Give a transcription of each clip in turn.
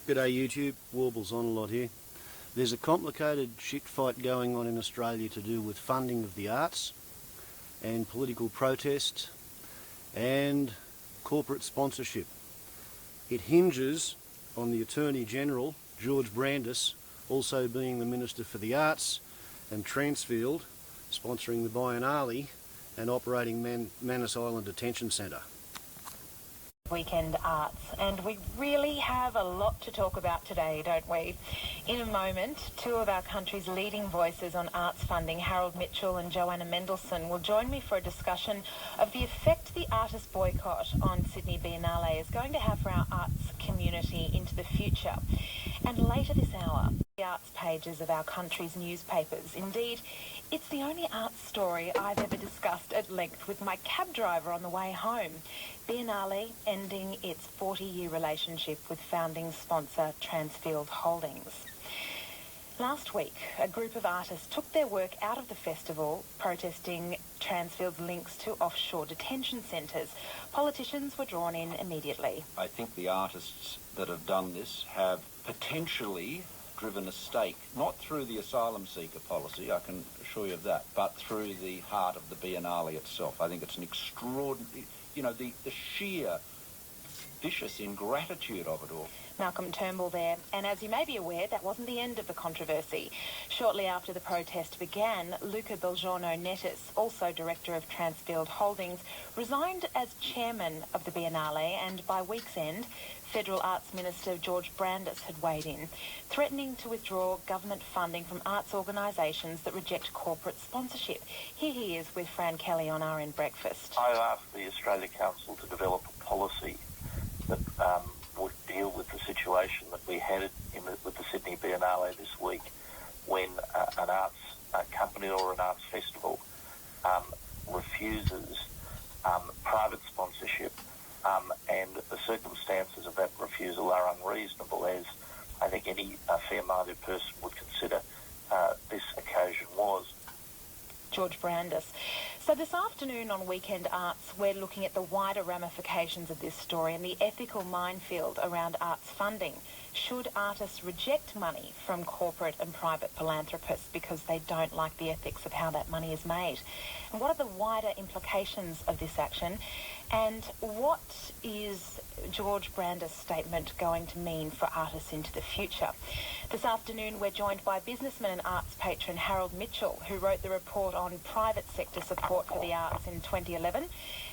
G'day YouTube, Warbles on a lot here. There's a complicated shit fight going on in Australia to do with funding of the arts and political protest and corporate sponsorship. It hinges on the Attorney General, George Brandis, also being the Minister for the Arts, and Transfield sponsoring the Biennale and operating Manus Island Detention Centre. Weekend Arts, and we really have a lot to talk about today, don't we? In a moment, two of our country's leading voices on arts funding, Harold Mitchell and Joanna Mendelsohn, will join me for a discussion of the effect the artist boycott on Sydney Biennale is going to have for our arts community into the future. And later this hour, the arts pages of our country's newspapers. Indeed, it's the only arts story I've ever discussed at length with my cab driver on the way home. Biennale ending its 40-year relationship with founding sponsor Transfield Holdings. Last week, a group of artists took their work out of the festival, protesting Transfield's links to offshore detention centres. Politicians were drawn in immediately. I think the artists that have done this have potentially driven a stake, not through the asylum seeker policy, I can assure you of that, but through the heart of the Biennale itself. I think it's an extraordinary, the sheer vicious ingratitude of it all. Malcolm Turnbull there, and as you may be aware, that wasn't the end of the controversy. Shortly after the protest began, Luca Belgiorno-Nettis, also director of Transfield Holdings, resigned as chairman of the Biennale, and by week's end, Federal Arts Minister George Brandis had weighed in, threatening to withdraw government funding from arts organisations that reject corporate sponsorship. Here he is with Fran Kelly on RN Breakfast. I asked the Australia Council to develop a policy that would deal with the situation that we had with the Sydney Biennale this week, when an arts company or an arts festival refuses private sponsorship, and the circumstances of that refusal are unreasonable, as I think any fair-minded person would consider this occasion was. George Brandis. So this afternoon on Weekend Arts, we're looking at the wider ramifications of this story and the ethical minefield around arts funding. Should artists reject money from corporate and private philanthropists because they don't like the ethics of how that money is made? And what are the wider implications of this action? And what is George Brandis' statement going to mean for artists into the future? This afternoon, we're joined by businessman and arts patron Harold Mitchell, who wrote the report on private sector support for the arts in 2011,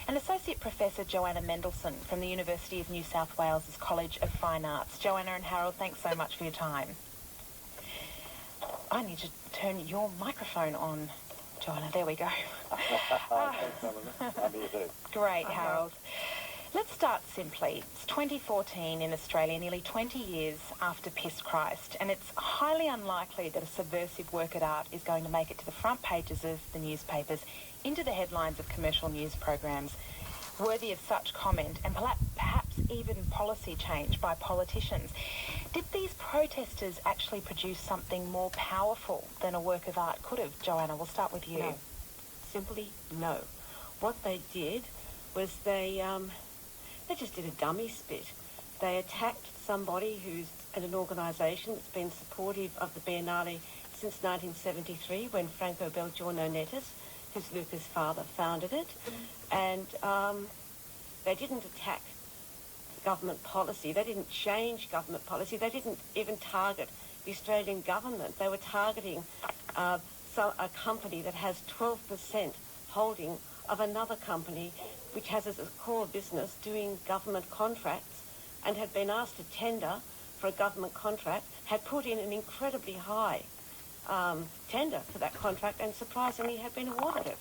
and Associate Professor Joanna Mendelsohn from the University of New South Wales' College of Fine Arts. Joanna and Harold, thanks so much for your time. I need to turn your microphone on, Joanna. There we go. Great, Harold. Let's start simply. It's 2014 in Australia, nearly 20 years after Piss Christ, and it's highly unlikely that a subversive work of art is going to make it to the front pages of the newspapers, into the headlines of commercial news programs, worthy of such comment and perhaps even policy change by politicians. Did these protesters actually produce something more powerful than a work of art could have? Joanna, we'll start with you. No. Simply no. What they did was they just did a dummy spit. They attacked somebody who's at an organisation that's been supportive of the Biennale since 1973, when Franco Belgiorno-Nettis, who's Luca's father, founded it. And they didn't attack government policy. They didn't change government policy. They didn't even target the Australian government. They were targeting a company that has 12% holding of another company which has as a core business doing government contracts, and had been asked to tender for a government contract, had put in an incredibly high tender for that contract, and surprisingly had been awarded it.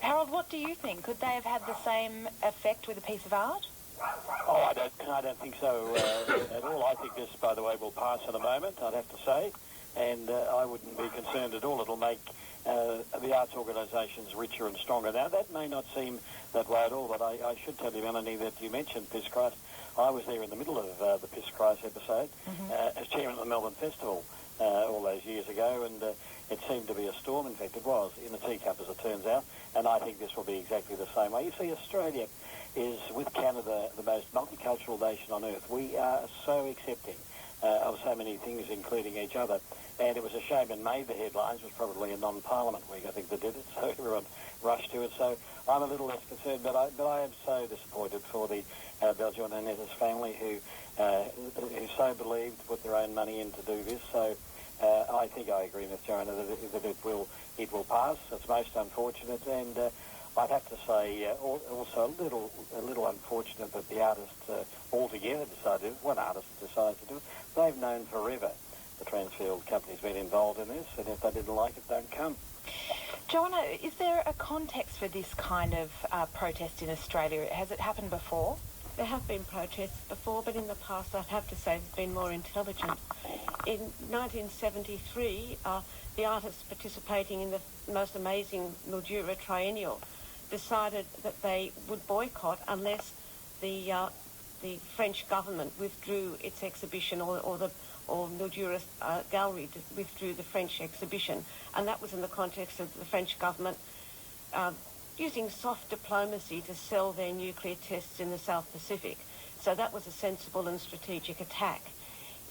Harold, what do you think? Could they have had the same effect with a piece of art? Oh, I don't think so at all. I think this, by the way, will pass in a moment, I'd have to say, and I wouldn't be concerned at all. It'll make the arts organisations richer and stronger. Now, that may not seem that way at all, but I should tell you, Melanie, that you mentioned Piss Christ. I was there in the middle of the Piss Christ episode as chairman of the Melbourne Festival all those years ago, and it seemed to be a storm. In fact, it was in a teacup, as it turns out, and I think this will be exactly the same way. You see, Australia is, with Canada, the most multicultural nation on earth. We are so accepting of so many things, including each other. And it was a shame and made the headlines. It was probably a non-parliament week, I think, that did it, so everyone rushed to it. So I'm a little less concerned, but I am so disappointed for the Belgian and Nettis family who so believed, put their own money in to do this. So I think I agree with Joanna that it will pass. It's most unfortunate, and I'd have to say also a little unfortunate that the artists altogether decided, one artist decided to do it. They've known forever the Transfield company's been involved in this, and if they didn't like it, don't come. Joanna, is there a context for this kind of protest in Australia? Has it happened before? There have been protests before, but in the past I'd have to say they've been more intelligent. In 1973, the artists participating in the most amazing Mildura triennial decided that they would boycott unless the French government withdrew its exhibition, or Mildura Gallery withdrew the French exhibition, and that was in the context of the French government using soft diplomacy to sell their nuclear tests in the South Pacific. So that was a sensible and strategic attack.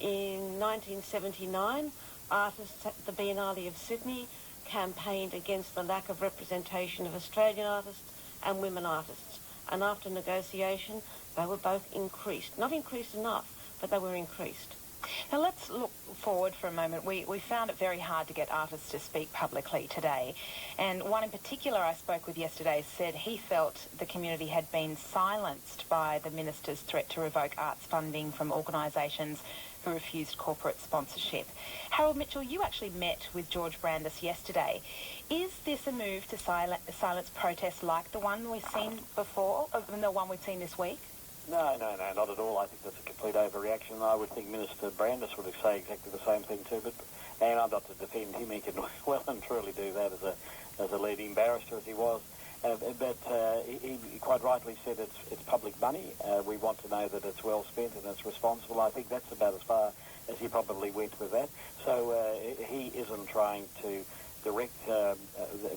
In 1979, artists at the Biennale of Sydney campaigned against the lack of representation of Australian artists and women artists, and after negotiation they were both increased. Not increased enough, but they were increased. Now let's look forward for a moment. We found it very hard to get artists to speak publicly today, and one in particular I spoke with yesterday said he felt the community had been silenced by the minister's threat to revoke arts funding from organisations who refused corporate sponsorship. Harold Mitchell, you actually met with George Brandis yesterday. Is this a move to silence protests like the one we've seen before, the one we've seen this week? No, not at all. I think that's a complete overreaction. I would think Minister Brandis would say exactly the same thing too. And I'm not to defend him. He can well and truly do that as a leading barrister as he was. But he quite rightly said it's public money. We want to know that it's well spent and it's responsible. I think that's about as far as he probably went with that. So he isn't trying to direct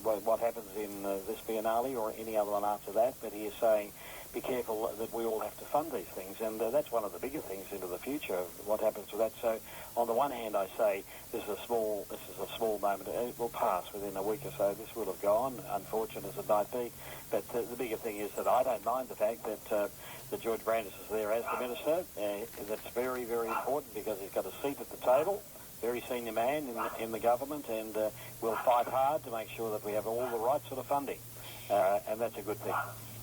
what happens in this Biennale or any other one after that, but he is saying be careful that we all have to fund these things, and that's one of the bigger things into the future, what happens with that. So on the one hand I say this is a small moment. It will pass within a week or so. This will have gone, unfortunate as it might be, but the bigger thing is that I don't mind the fact that George Brandis is there as the minister. That's very, very important because he's got a seat at the table, very senior man in the government, and we'll fight hard to make sure that we have all the right sort of funding, and that's a good thing.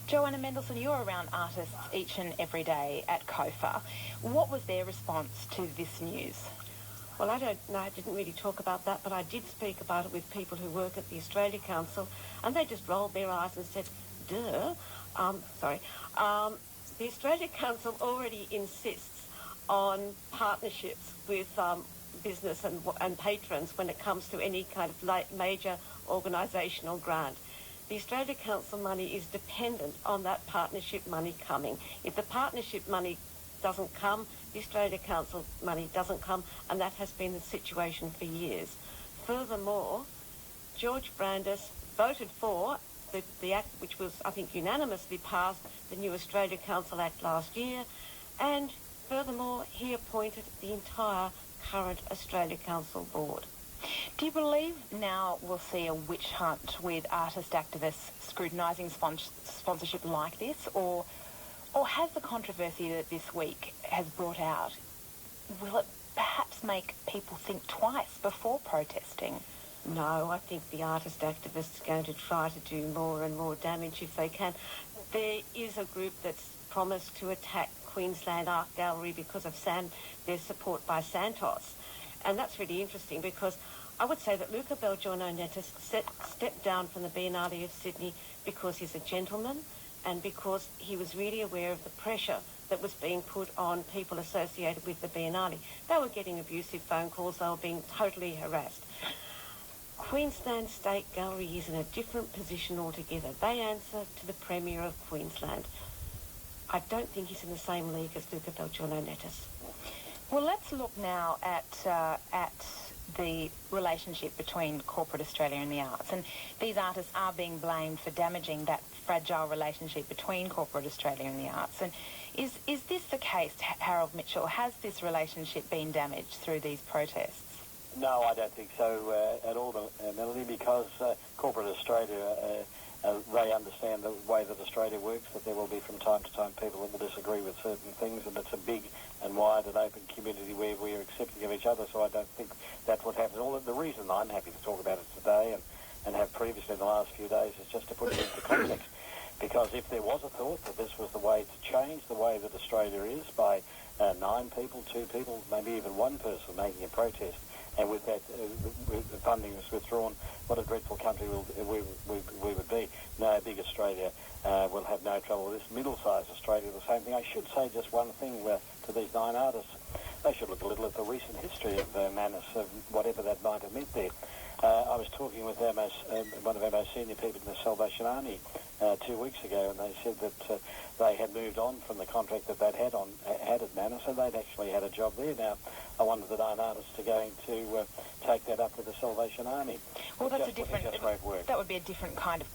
Joanna Mendelsohn, you're around artists each and every day at COFA. What was their response to this news? Well, I don't know. I didn't really talk about that, but I did speak about it with people who work at the Australia Council, and they just rolled their eyes and said, duh. The Australia Council already insists on partnerships with business and patrons when it comes to any kind of major organisational grant. The Australia Council money is dependent on that partnership money coming. If the partnership money doesn't come, the Australia Council money doesn't come, and that has been the situation for years. Furthermore, George Brandis voted for the Act, which was, I think, unanimously passed, the new Australia Council Act last year, and furthermore, he appointed the entire current Australia Council board. Do you believe now we'll see a witch hunt with artist activists scrutinising sponsorship like this, or has the controversy that this week has brought out, will it perhaps make people think twice before protesting? No, I think the artist activists are going to try to do more and more damage if they can. There is a group that's promised to attack Queensland Art Gallery because of their support by Santos. And that's really interesting because I would say that Luca Belgiorno-Nettis stepped down from the Biennale of Sydney because he's a gentleman and because he was really aware of the pressure that was being put on people associated with the Biennale. They were getting abusive phone calls. They were being totally harassed. Queensland State Gallery is in a different position altogether. They answer to the Premier of Queensland. I don't think he's in the same league as Luca Belgiorno-Nettis. Well, let's look now at the relationship between corporate Australia and the arts. And these artists are being blamed for damaging that fragile relationship between corporate Australia and the arts. And is this the case, Harold Mitchell? Has this relationship been damaged through these protests? No, I don't think so at all, Melanie, because corporate Australia, they understand the way that Australia works, that there will be from time to time people that will disagree with certain things, and it's a big and wide and open community where we are accepting of each other, so I don't think that's what happens. All the reason I'm happy to talk about it today and have previously in the last few days is just to put it into context. Because if there was a thought that this was the way to change the way that Australia is by 9 people, 2 people, maybe even 1 person making a protest, and with that, with the funding was withdrawn, what a dreadful country we would be. No, big Australia will have no trouble with this. Middle-sized Australia, the same thing. I should say just one thing to these 9 artists. They should look a little at the recent history of Manus, of whatever that might have meant there. I was talking with one of our most senior people in the Salvation Army 2 weeks ago, and they said that they had moved on from the contract that they'd had at Manus, and they'd actually had a job there. Now, I wonder if the 9 artists are going to take that up with the Salvation Army. Well, that's a different. That would be a different kind of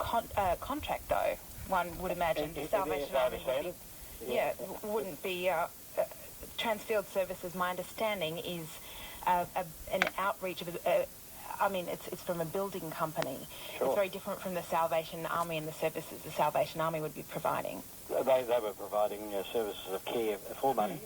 contract, though. One would imagine the Salvation Army wouldn't be. Transfield Services, my understanding, is an outreach of. It's from a building company. Sure. It's very different from the Salvation Army and the services the Salvation Army would be providing. They were providing services of care for money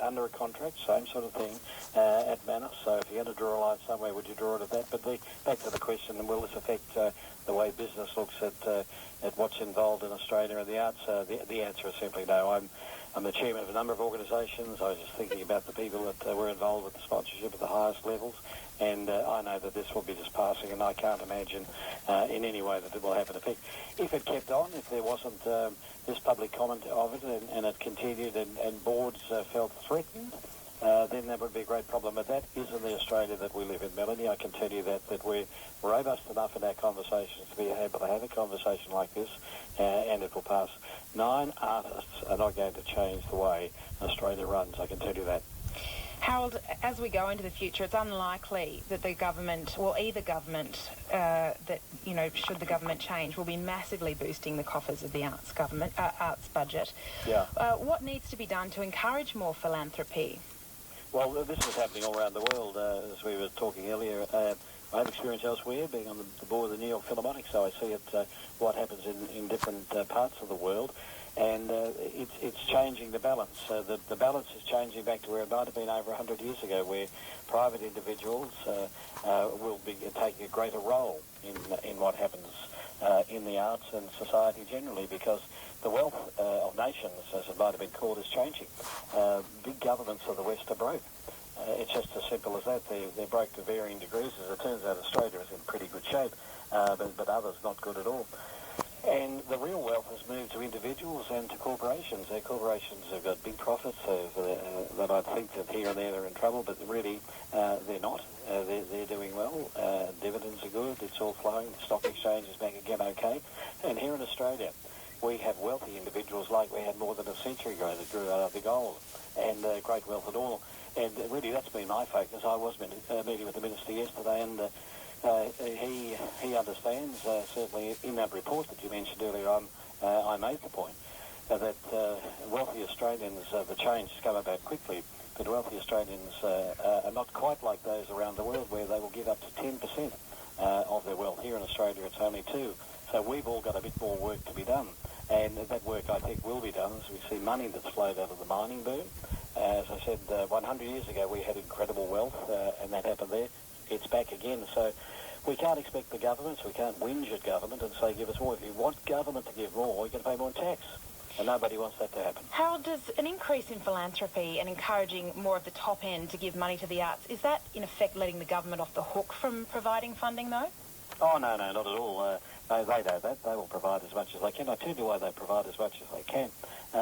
under a contract, same sort of thing, at Manus. So if you had to draw a line somewhere, would you draw it at that? But back to the question, will this affect the way business looks at what's involved in Australia and the arts? The answer is simply no. I'm the chairman of a number of organisations. I was just thinking about the people that were involved with the sponsorship at the highest levels, and I know that this will be just passing, and I can't imagine in any way that it will have an effect. If it kept on, if there wasn't this public comment of it and it continued and boards felt threatened, then that would be a great problem. But that isn't the Australia that we live in, Melanie. I can tell you that we're robust enough in our conversations to be able to have a conversation like this, and it will pass. 9 artists are not going to change the way Australia runs, I can tell you that. Harold, as we go into the future, it's unlikely that the government, or either government, should the government change, will be massively boosting the coffers of the arts budget. Yeah. What needs to be done to encourage more philanthropy? Well, this is happening all around the world, as we were talking earlier. I have experience elsewhere, being on the board of the New York Philharmonic, so I see what happens in different parts of the world. And it's changing the balance. The balance is changing back to where it might have been over 100 years ago, where private individuals will be taking a greater role in what happens in the arts and society generally, because the wealth of nations, as it might have been called, is changing. Big governments of the West are broke. It's just as simple as that. They're broke to varying degrees. As it turns out, Australia is in pretty good shape, but others not good at all. And the real wealth has moved to individuals and to corporations. Corporations have got big profits that I think that here and there they're in trouble, but really they're not. They're doing well. Dividends are good. It's all flowing. The stock exchange is back again okay. And here in Australia, we have wealthy individuals like we had more than a century ago that grew out of the gold, and great wealth at all. And really that's been my focus. I was meeting with the Minister yesterday, and he understands, certainly in that report that you mentioned earlier on, I made the point that wealthy Australians, the change has come about quickly, but wealthy Australians are not quite like those around the world where they will give up to 10% of their wealth. Here in Australia it's only 2%. So we've all got a bit more work to be done. And that work, I think, will be done as we see money that's flowed out of the mining boom. As I said, 100 years ago we had incredible wealth, and that happened there. It's back again. So we can't expect the governments, we can't whinge at government and say, give us more. If you want government to give more, you're going to pay more in tax. And nobody wants that to happen. Harold, does an increase in philanthropy and encouraging more of the top end to give money to the arts, is that in effect letting the government off the hook from providing funding, though? Oh, no, not at all. They know that. They will provide as much as they can. I tell you why they provide as much as they can,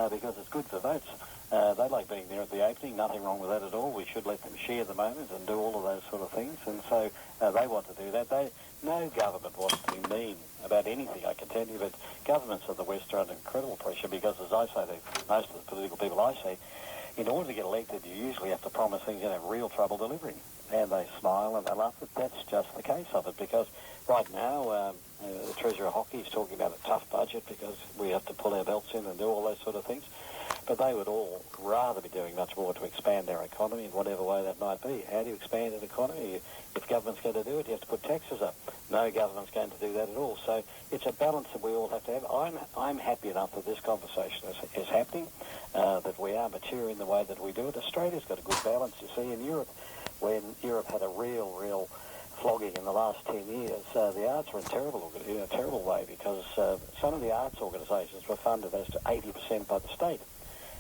because it's good for votes. They like being there at the opening. Nothing wrong with that at all. We should let them share the moment and do all of those sort of things. And so they want to do that. No government wants to be mean about anything, I can tell you, but governments of the West are under incredible pressure because, as I say, most of the political people I see, in order to get elected, you usually have to promise things you have real trouble delivering. And they smile and they laugh, but that's just the case of it, because right now the Treasurer of Hockey is talking about a tough budget because we have to pull our belts in and do all those sort of things. But they would all rather be doing much more to expand our economy in whatever way that might be. How do you expand an economy? If government's going to do it, you have to put taxes up. No government's going to do that at all. So it's a balance that we all have to have. I'm happy enough that this conversation is happening, that we are mature in the way that we do it. Australia's got a good balance. You see, in Europe, when Europe had a real flogging in the last 10 years, the arts were in a terrible way, because some of the arts organisations were funded as to 80% by the state.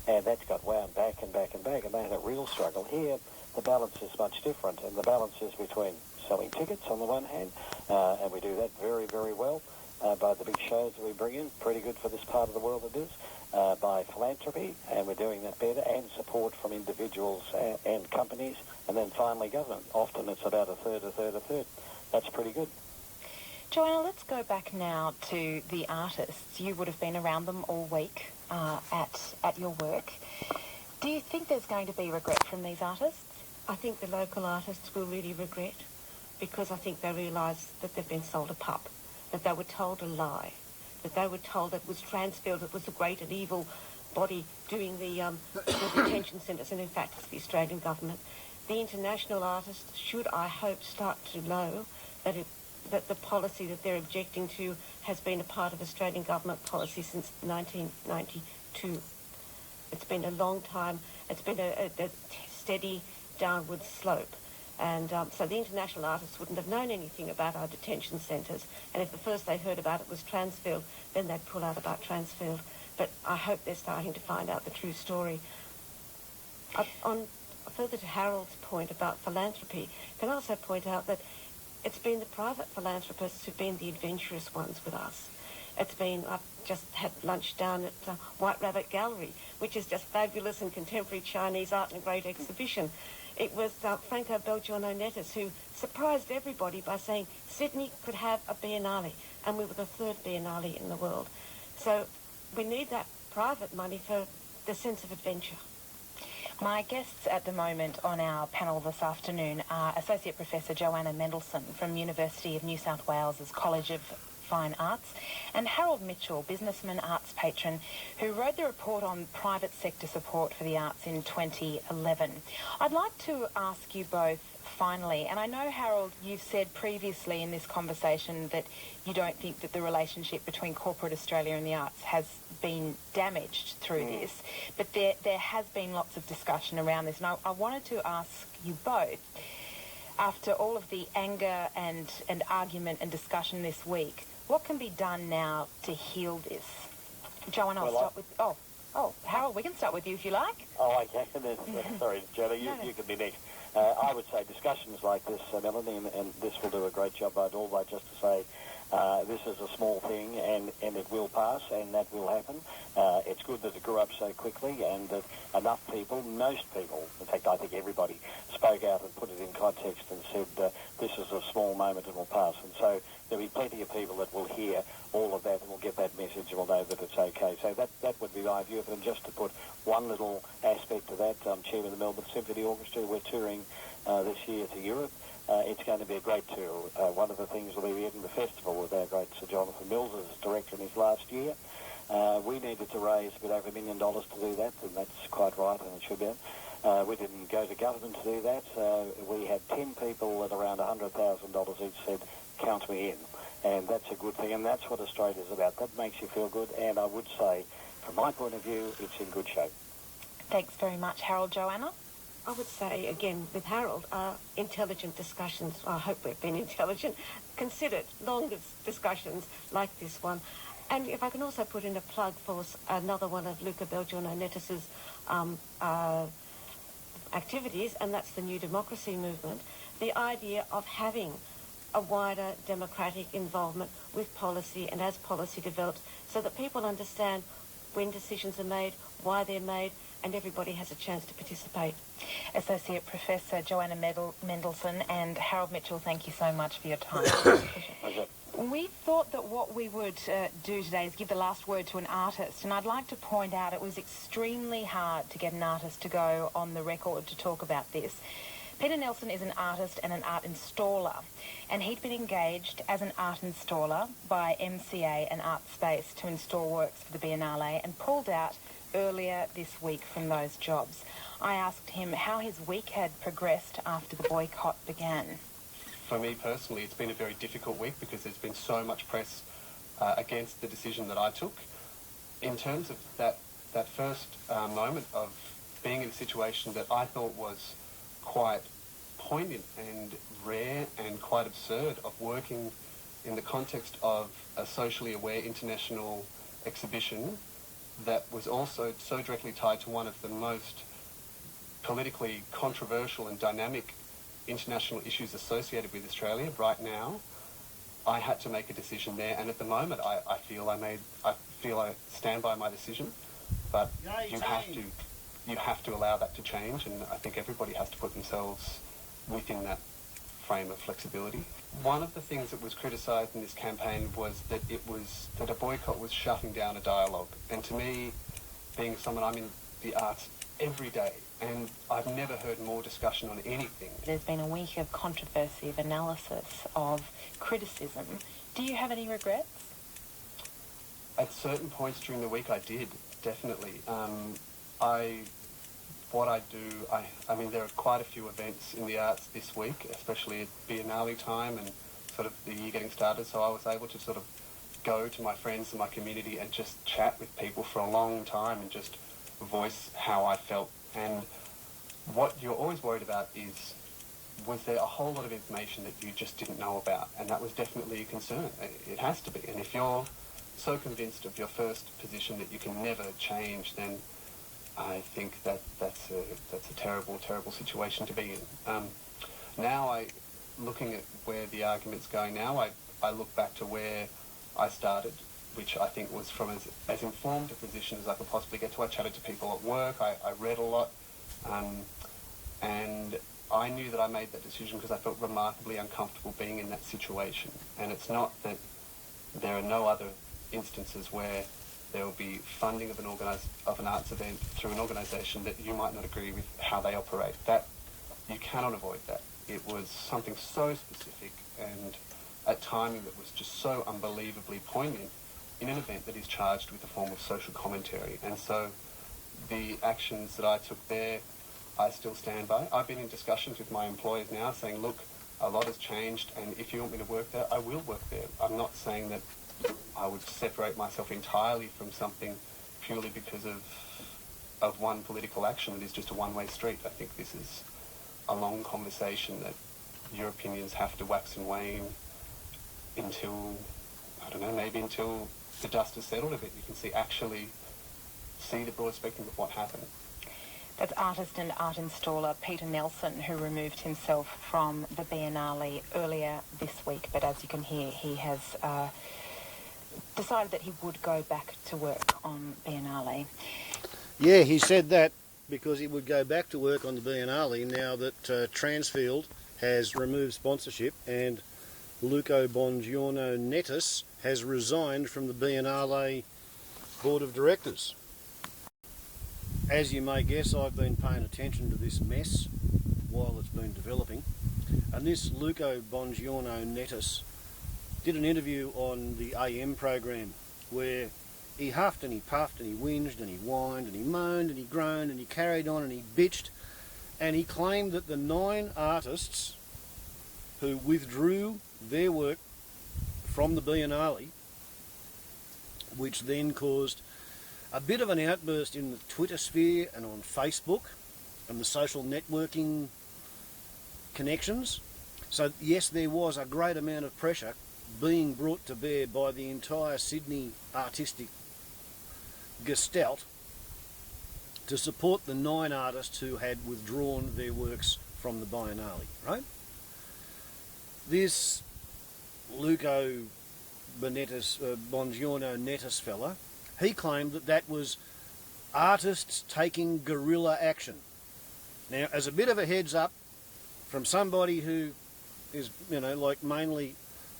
And that's got wound back and back and back, and they had a real struggle. Here, the balance is much different, and the balance is between selling tickets on the one hand, and we do that very, very well, by the big shows that we bring in, pretty good for this part of the world it is, by philanthropy, and we're doing that better, and support from individuals and companies, and then finally government. Often it's about a third. That's pretty good. Joanna, let's go back now to the artists. You would have been around them all week at your work. Do you think there's going to be regret from these artists? I think the local artists will really regret, because I think they realise that they've been sold a pup, that they were told a lie, that they were told that it was Transfield, it was a great and evil body doing the detention centres, and in fact it's the Australian government. The international artists should, I hope, start to know that the policy that they're objecting to has been a part of Australian government policy since 1992. It's been a long time. It's been a steady downward slope. And so the international artists wouldn't have known anything about our detention centres. And if the first they heard about it was Transfield, then they'd pull out about Transfield. But I hope they're starting to find out the true story. Further to Harold's point about philanthropy, I can also point out that it's been the private philanthropists who've been the adventurous ones with us. I've just had lunch down at White Rabbit Gallery, which is just fabulous and contemporary Chinese art and a great exhibition. It was Franco Belgiano Nettis who surprised everybody by saying Sydney could have a biennale, and we were the third biennale in the world. So we need that private money for the sense of adventure. My guests at the moment on our panel this afternoon are Associate Professor Joanna Mendelsohn from University of New South Wales' College of Fine Arts, and Harold Mitchell, businessman, arts patron, who wrote the report on private sector support for the arts in 2011. I'd like to ask you both finally, and I know, Harold, you've said previously in this conversation that you don't think that the relationship between corporate Australia and the arts has been damaged through this, but there has been lots of discussion around this, and I wanted to ask you both, after all of the anger and argument and discussion this week, what can be done now to heal this? Joanne, I'll start with... Oh, Harold, we can start with you if you like. Oh, okay. Sorry, Jenna, you can be next. I would say discussions like this, Melanie, and this will do a great job. I'd all like just to say this is a small thing, and it will pass, and that will happen. It's good that it grew up so quickly, and that enough people, most people, in fact, I think everybody, spoke out and put it in context and said this is a small moment and will pass. And so there'll be plenty of people that will hear all of that and will get that message and will know that it's okay. So that would be my view of it. And just to put one little aspect to that, I'm chairman of the Melbourne Symphony Orchestra. We're touring this year to Europe. It's going to be a great tour. One of the things will be the Edinburgh Festival with our great Sir Jonathan Mills as director in his last year. We needed to raise a bit over $1 million to do that, and that's quite right, and it should be. We didn't go to government to do that. We had 10 people at around $100,000 each said, count me in. And that's a good thing, and that's what Australia's about. That makes you feel good, and I would say, from my point of view, it's in good shape. Thanks very much, Harold. Joanna? I would say, again, with Harold, intelligent discussions, I hope we've been intelligent, considered long discussions like this one. And if I can also put in a plug for another one of Luca Belgiano Nettis's activities, and that's the New Democracy movement, the idea of having a wider democratic involvement with policy and as policy develops, so that people understand when decisions are made, why they're made, and everybody has a chance to participate. Associate Professor Joanna Mendelsohn and Harold Mitchell, thank you so much for your time. Pleasure. We thought that what we would do today is give the last word to an artist, and I'd like to point out it was extremely hard to get an artist to go on the record to talk about this. Peter Nelson is an artist and an art installer, and he'd been engaged as an art installer by MCA and Art Space to install works for the Biennale and pulled out earlier this week from those jobs. I asked him how his week had progressed after the boycott began. For me personally, it's been a very difficult week because there's been so much press against the decision that I took. In terms of that first moment of being in a situation that I thought was quite poignant and rare and quite absurd, of working in the context of a socially aware international exhibition that was also so directly tied to one of the most politically controversial and dynamic international issues associated with Australia right now, I had to make a decision there, and at the moment I feel I stand by my decision, but you have to allow that to change, and I think everybody has to put themselves within that frame of flexibility. One of the things that was criticised in this campaign was that a boycott was shutting down a dialogue, and to me, being someone, I'm in the arts every day, and I've never heard more discussion on anything. There's been a week of controversy, of analysis, of criticism. Do you have any regrets? At certain points during the week I did, definitely. I mean, there are quite a few events in the arts this week, especially at Biennale time and sort of the year getting started, so I was able to sort of go to my friends and my community and just chat with people for a long time and just voice how I felt. And what you're always worried about is, was there a whole lot of information that you just didn't know about? And that was definitely a concern. It has to be. And if you're so convinced of your first position that you can never change, then I think that's a terrible, terrible situation to be in. Now, looking at where the argument's going now, I look back to where I started, which I think was from as informed a position as I could possibly get to. I chatted to people at work, I read a lot, and I knew that I made that decision because I felt remarkably uncomfortable being in that situation. And it's not that there are no other instances where there will be funding of an arts event through an organisation that you might not agree with how they operate. That, you cannot avoid that. It was something so specific and at timing that was just so unbelievably poignant in an event that is charged with a form of social commentary. And so the actions that I took there, I still stand by. I've been in discussions with my employers now saying, look, a lot has changed, and if you want me to work there, I will work there. I'm not saying that I would separate myself entirely from something purely because of one political action that is just a one-way street. I think this is a long conversation that your opinions have to wax and wane until, I don't know, maybe until the dust has settled a bit. You can actually see the broad spectrum of what happened. That's artist and art installer Peter Nelson, who removed himself from the Biennale earlier this week. But as you can hear, he has decided that he would go back to work on Biennale. Yeah, he said that because he would go back to work on the Biennale now that Transfield has removed sponsorship and Luca Bongiorno Nettis has resigned from the Biennale Board of Directors. As you may guess, I've been paying attention to this mess while it's been developing, and this Luca Bongiorno Nettis did an interview on the AM program where he huffed and he puffed and he whinged and he whined and he moaned and he groaned and he carried on and he bitched, and he claimed that the 9 artists who withdrew their work from the Biennale, which then caused a bit of an outburst in the Twitter sphere and on Facebook and the social networking connections. So yes, there was a great amount of pressure being brought to bear by the entire Sydney artistic gestalt to support the 9 artists who had withdrawn their works from the Biennale, right? This Luca Bongiorno Nettis fella, he claimed that that was artists taking guerrilla action. Now, as a bit of a heads up from somebody who is, you know, like mainly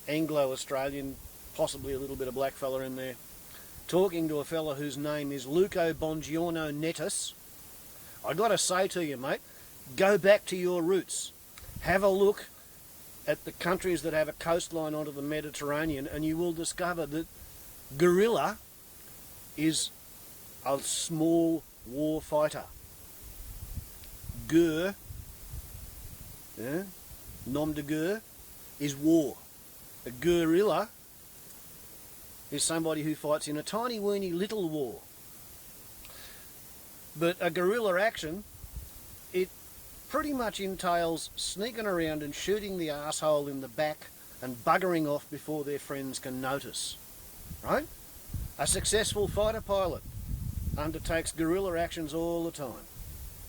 Anglo-Australian, possibly a little bit of black fella in there, talking to a fella whose name is Luca Bongiorno Nettis. I got to say to you, mate, go back to your roots. Have a look at the countries that have a coastline onto the Mediterranean, and you will discover that guerrilla is a small war fighter. Guerre, nom de guerre, is war. A guerrilla is somebody who fights in a tiny weeny little war. But a guerrilla action, it pretty much entails sneaking around and shooting the arsehole in the back and buggering off before their friends can notice. Right? A successful fighter pilot undertakes guerrilla actions all the time.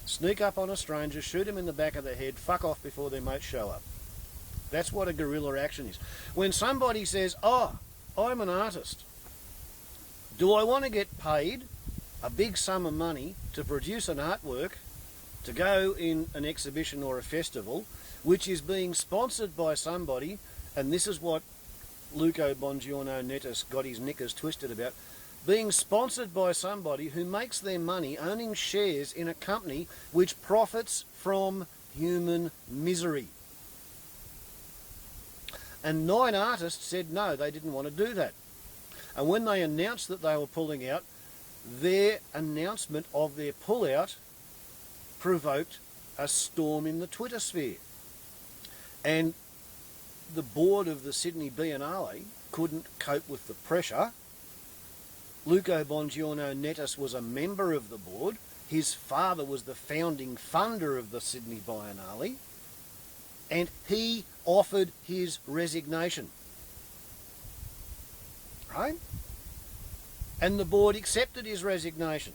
Sneak up on a stranger, shoot him in the back of the head, fuck off before their mates show up. That's what a guerrilla action is. When somebody says, oh, I'm an artist, do I want to get paid a big sum of money to produce an artwork to go in an exhibition or a festival which is being sponsored by somebody, and this is what Luca Bongiorno Nettis got his knickers twisted about, being sponsored by somebody who makes their money owning shares in a company which profits from human misery. And 9 artists said no, they didn't want to do that. And when they announced that they were pulling out, their announcement of their pullout provoked a storm in the Twitter sphere. And the board of the Sydney Biennale couldn't cope with the pressure. Luca Bongiorno Nettis was a member of the board. His father was the founding funder of the Sydney Biennale. And he offered his resignation. Right? And the board accepted his resignation.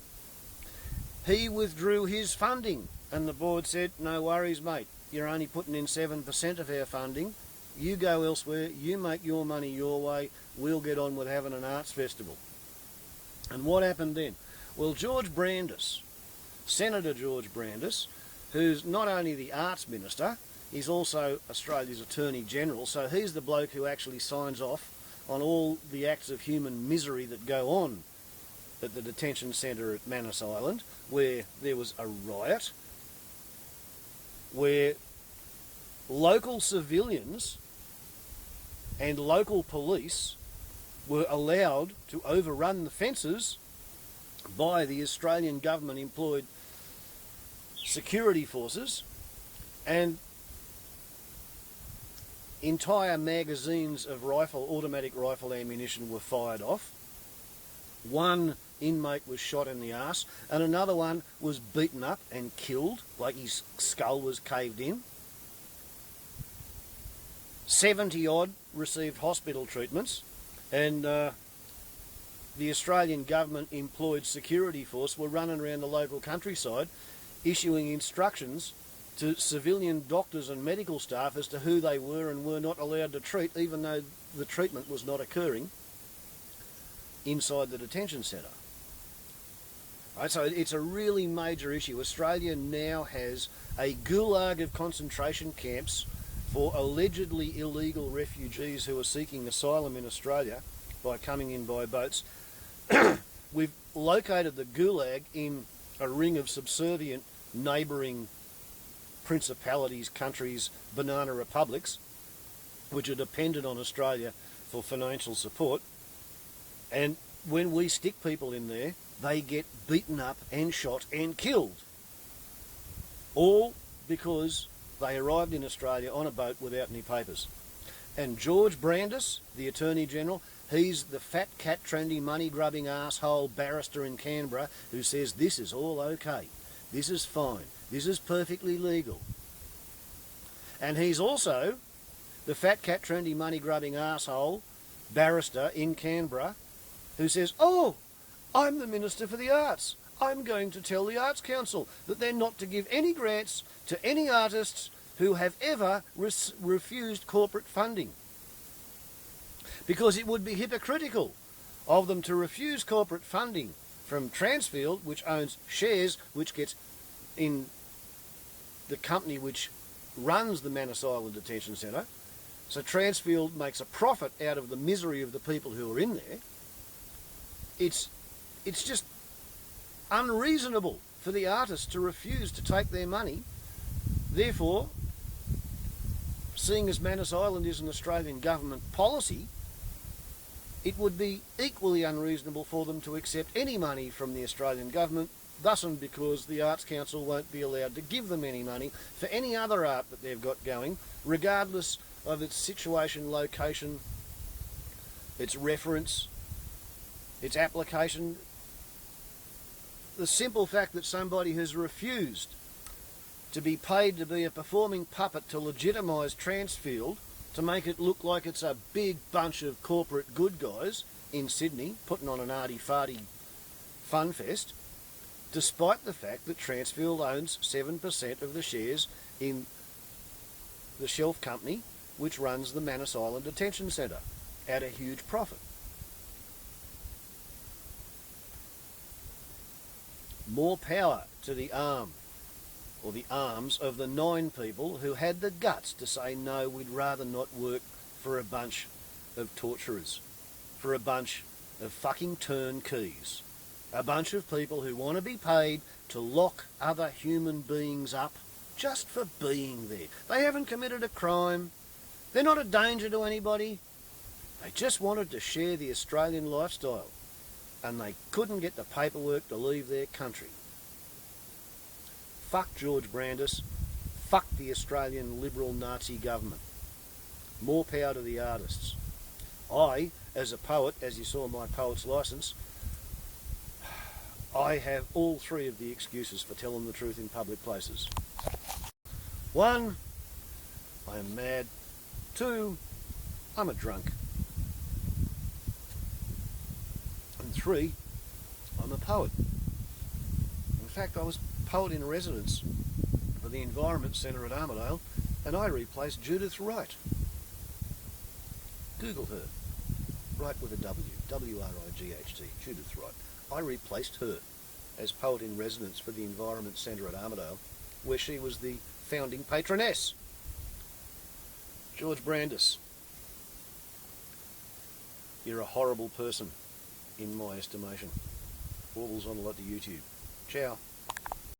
He withdrew his funding, and the board said, no worries, mate, you're only putting in 7% of our funding. You go elsewhere, you make your money your way, we'll get on with having an arts festival. And what happened then? Well, George Brandis, Senator George Brandis, who's not only the arts minister, he's also Australia's Attorney General, so he's the bloke who actually signs off on all the acts of human misery that go on at the detention centre at Manus Island, where there was a riot, where local civilians and local police were allowed to overrun the fences by the Australian government employed security forces, and entire magazines of automatic rifle ammunition were fired off. One inmate was shot in the arse, and another one was beaten up and killed, like his skull was caved in. 70 odd received hospital treatments, and the Australian government employed security force were running around the local countryside issuing instructions to civilian doctors and medical staff as to who they were and were not allowed to treat, even though the treatment was not occurring inside the detention centre. Right, so it's a really major issue. Australia now has a gulag of concentration camps for allegedly illegal refugees who are seeking asylum in Australia by coming in by boats. We've located the gulag in a ring of subservient neighbouring principalities, countries, banana republics, which are dependent on Australia for financial support. And when we stick people in there, they get beaten up and shot and killed. All because they arrived in Australia on a boat without any papers. And George Brandis, the Attorney General, he's the fat cat trendy money grubbing arsehole barrister in Canberra who says this is all okay, this is fine, this is perfectly legal. And he's also the fat cat trendy money grubbing arsehole barrister in Canberra who says, oh, I'm the Minister for the Arts. I'm going to tell the Arts Council that they're not to give any grants to any artists who have ever refused corporate funding. Because it would be hypocritical of them to refuse corporate funding from Transfield, which owns shares, which gets in the company which runs the Manus Island Detention Centre, so Transfield makes a profit out of the misery of the people who are in there. It's just unreasonable for the artists to refuse to take their money. Therefore, seeing as Manus Island is an Australian government policy, it would be equally unreasonable for them to accept any money from the Australian government, thus and because the Arts Council won't be allowed to give them any money for any other art that they've got going, regardless of its situation, location, its reference, its application. The simple fact that somebody has refused to be paid to be a performing puppet to legitimise Transfield, to make it look like it's a big bunch of corporate good guys in Sydney putting on an arty-farty fun fest, despite the fact that Transfield owns 7% of the shares in the shelf company which runs the Manus Island Detention Centre at a huge profit. More power to the arm, or the arms, of the 9 people who had the guts to say, no, we'd rather not work for a bunch of torturers, for a bunch of fucking turnkeys, a bunch of people who want to be paid to lock other human beings up just for being there. They haven't committed a crime. They're not a danger to anybody. They just wanted to share the Australian lifestyle, and they couldn't get the paperwork to leave their country. Fuck George Brandis. Fuck the Australian Liberal Nazi government. More power to the artists. I, as a poet, as you saw my poet's licence, I have all 3 of the excuses for telling the truth in public places. 1, I am mad. 2, I'm a drunk. And 3, I'm a poet. In fact, I was poet in residence for the Environment Centre at Armidale, and I replaced Judith Wright. Google her. Wright with a W. W-R-I-G-H-T. Judith Wright. I replaced her as poet in residence for the Environment Centre at Armidale, where she was the founding patroness. George Brandis, you're a horrible person, in my estimation. Warbles on a lot to YouTube. Ciao.